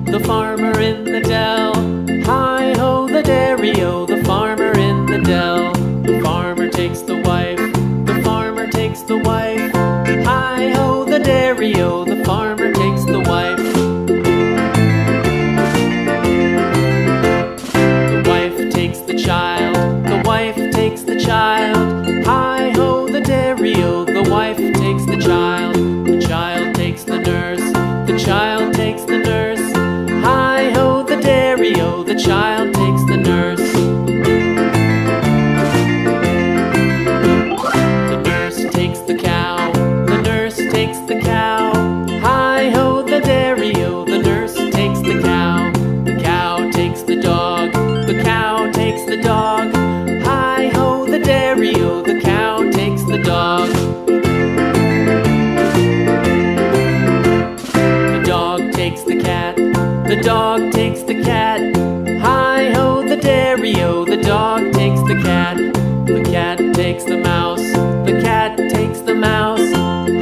The farmer in the dell. Hi-ho, the dairy-o, the farmer in the dell. The farmer takes the wife, the farmer takes the wife. Hi-ho, the dairy-o, the farmer takes the wife. The wife takes the child, the wife takes the child. Hi-ho, the dairy-o, the wife takes the child. The child takes the nurse, the child takes the nurse. Hi-ho, the dairy-o, the child takes the nurse. The nurse takes the cow, the nurse takes the cow. Hi-ho, the dairy-o, the nurse takes the cow. The cow takes the dog, the cow takes the dog. Hi-ho, the dairy-o, the cow takes the dog. The dog takes the cat, the dog takes the cat. Hi-ho, the dairy-o, the dog takes the cat. The cat takes the mouse, the cat takes the mouse.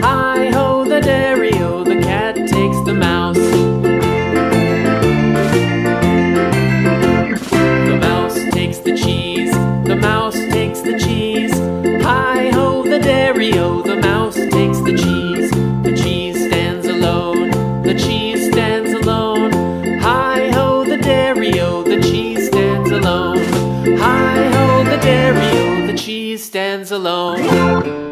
Hi-ho, the dairy-o, the cat takes the mouse. The mouse takes the cheese, the mouse takes the cheese. Hi-ho, the dairy-o, the mouse takes the cheese. The cheese stands alone, the cheese stands alone. Hi-ho, the dairy-o, the cheese stands alone. Hi-ho, the dairy-o, the cheese stands alone.